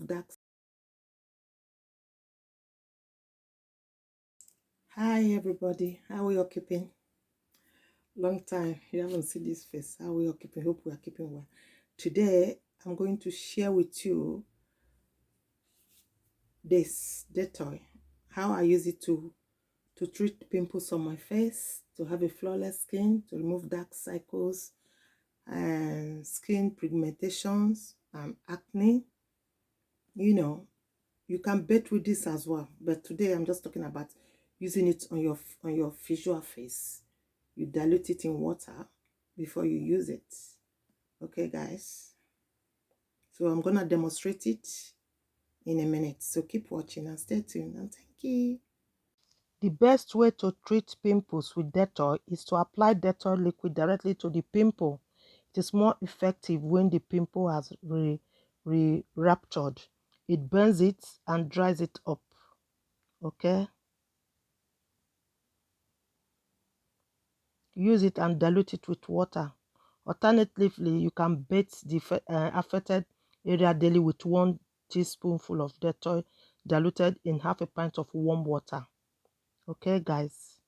remove dark. Hi everybody, how are you all keeping? Long time, you haven't seen this face. How are we all keeping? Hope we are keeping well. Today, I'm going to share with you this ttol, how I use it to treat pimples on my face, to have a flawless skin, to remove dark cycles and skin pigmentations and acne. You know, you can bathe with this as well, but today I'm just talking about using it on your visual face. You dilute it in water before you use it. Okay guys, so I'm gonna demonstrate it in a minute, so keep watching and stay tuned, and thank you. The best way to treat pimples with Dettol is to apply Dettol liquid directly to the pimple. It is more effective when the pimple has ruptured. It burns it and dries it up. Okay, use it and dilute it with water. Alternatively, you can bathe the affected area daily with 1 teaspoonful of Dettol diluted in half a pint of warm water. Okay guys,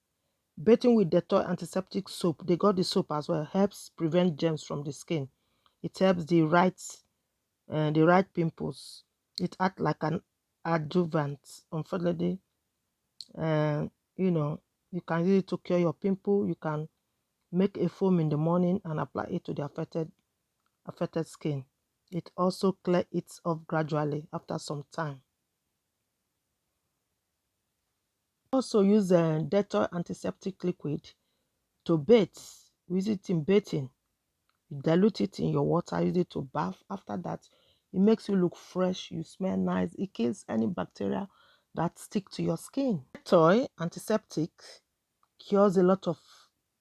bathing with Dettol antiseptic soap, they got the soap as well, helps prevent germs from the skin. It helps the right pimples. It acts like an adjuvant. Unfortunately, you know, you can use it to cure your pimple. You can make a foam in the morning and apply it to the affected skin. It also clears it off gradually after some time. Also use Dettol antiseptic liquid to bathe. Use it in bathing. You dilute it in your water, use it to bath. After that, it makes you look fresh, you smell nice. It kills any bacteria that stick to your skin. Dettol antiseptic cures a lot of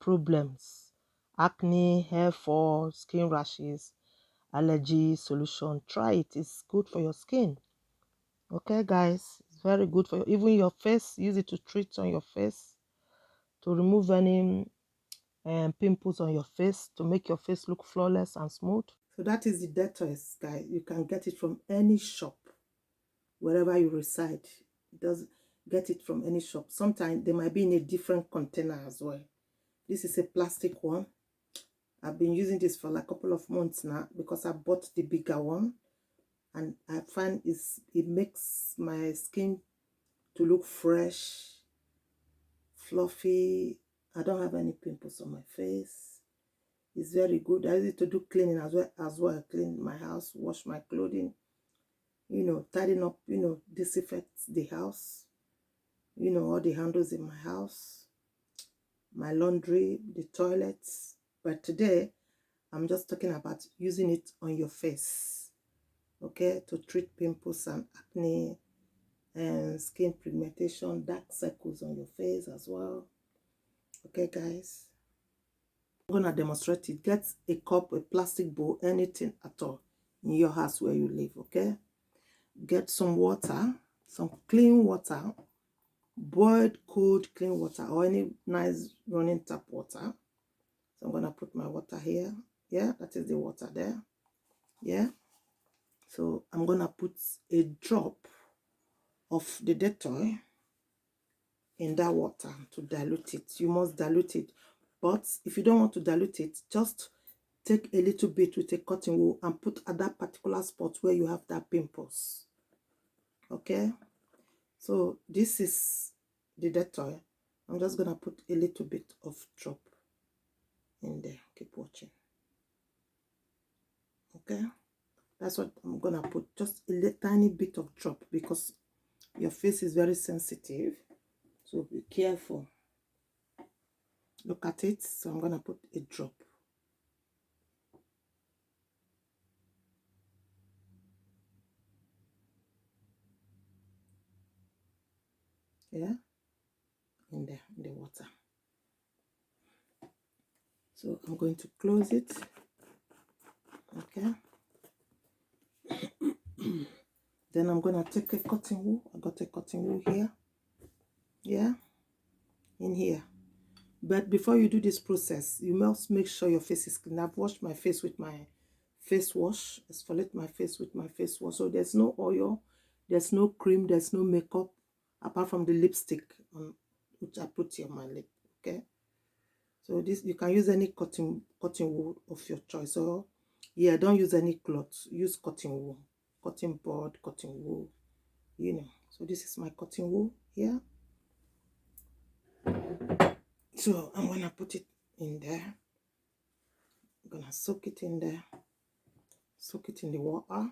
problems: acne, hair fall, skin rashes, allergy solution. Try it, it's good for your skin. Okay guys, it's very good for you. Even your face, use it to treat on your face, to remove any pimples on your face, to make your face look flawless and smooth. So that is the Dettol, guys. You can get it from any shop wherever you reside. It does get it from any shop. Sometimes they might be in a different container as well. This is a plastic one. I've been using this for like a couple of months now because I bought the bigger one, and I find it makes my skin to look fresh, fluffy. I don't have any pimples on my face. It's very good. I use it to do cleaning as well. Clean my house, wash my clothing, you know, tidying up, you know, disinfect the house, you know, all the handles in my house, my laundry, the toilets. But today I'm just talking about using it on your face, okay, to treat pimples and acne and skin pigmentation, dark circles on your face as well. Okay guys, I'm gonna demonstrate it. Get a cup, a plastic bowl, anything at all in your house where you live. Okay, get some water, some clean water, boiled cold clean water, or any nice running tap water. So I'm gonna put my water here. Yeah, that is the water there. Yeah, so I'm gonna put a drop of the Dettol in that water to dilute it. You must dilute it, but if you don't want to dilute it, just take a little bit with a cotton wool and put at that particular spot where you have that pimples. Okay, so this is the Dettol. I'm just gonna put a little bit of drop in there. Keep watching. Okay, that's what I'm gonna put, just a tiny bit of drop, because your face is very sensitive, so be careful. Look at it. So I'm gonna put a drop. Yeah, in there, in the water. So I'm going to close it. Okay. Then I'm gonna take a cotton wool. I got a cotton wool here. Yeah, in here. But before you do this process, you must make sure your face is clean. I've washed my face with my face wash, exfoliate my face with my face wash. So there's no oil, there's no cream, there's no makeup, apart from the lipstick which I put here on my lip. Okay, so this, you can use any cotton wool of your choice. So yeah, don't use any cloth, use cotton wool, cotton bud, cotton wool, you know. So this is my cotton wool here. So I'm gonna put it in there. I'm gonna soak it in there, soak it in the water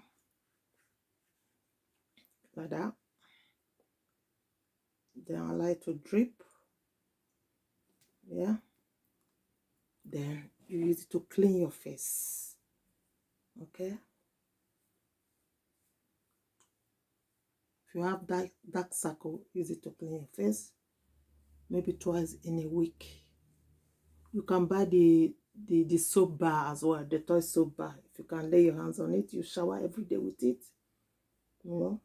like that. Then allow it to drip. Yeah, then you use it to clean your face. Okay, if you have dark circle, use it to clean your face, maybe twice in a week. You can buy the soap bar as well, the toy soap bar. If you can lay your hands on it, you shower every day with it, you know.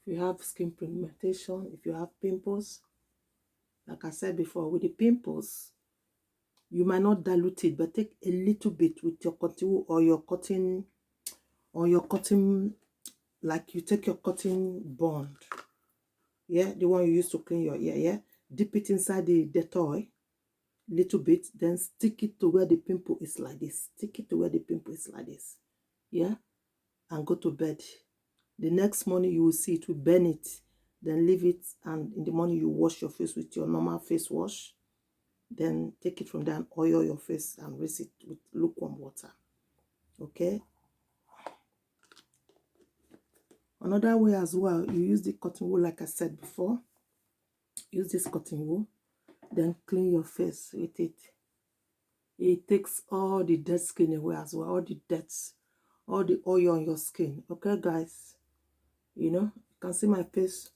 If you have skin pigmentation, if you have pimples, like I said before, with the pimples, you might not dilute it, but take a little bit with your cotton wool or your cotton, like you take your cotton bond, yeah, the one you use to clean your ear, yeah, dip it inside the Dettol, little bit, then stick it to where the pimple is like this, stick it to where the pimple is like this, yeah, and go to bed. The next morning you will see it will burn it, then leave it, and in the morning you wash your face with your normal face wash, then take it from there and oil your face and rinse it with lukewarm water. Okay, another way as well, you use the cotton wool, like I said before. Use this cotton wool, then clean your face with it. It takes all the dead skin away as well, all the dirt, all the oil on your skin. Okay, guys, you know, you can see my face,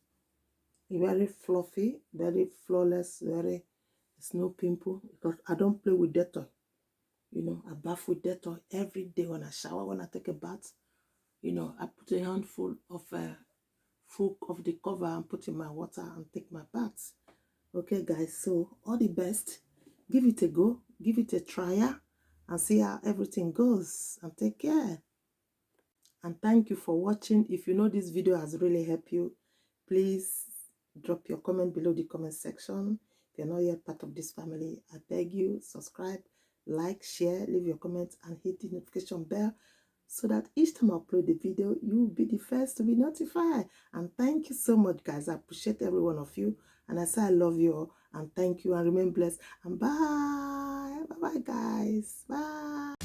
very fluffy, very flawless, very, there's no pimple, because I don't play with Dettol. You know, I bath with Dettol every day when I shower, when I take a bath. You know, I put a handful of full of the cover and put in my water and take my bath. Okay, guys, so all the best. Give it a go, give it a try, and see how everything goes, and take care. And thank you for watching. If you know this video has really helped you, please drop your comment below the comment section. If you're not yet part of this family, I beg you, subscribe, like, share, leave your comments, and hit the notification bell, so that each time I upload the video, you will be the first to be notified. And thank you so much, guys. I appreciate every one of you. And I say I love you all. And thank you. And remain blessed. And bye. Bye-bye, guys. Bye.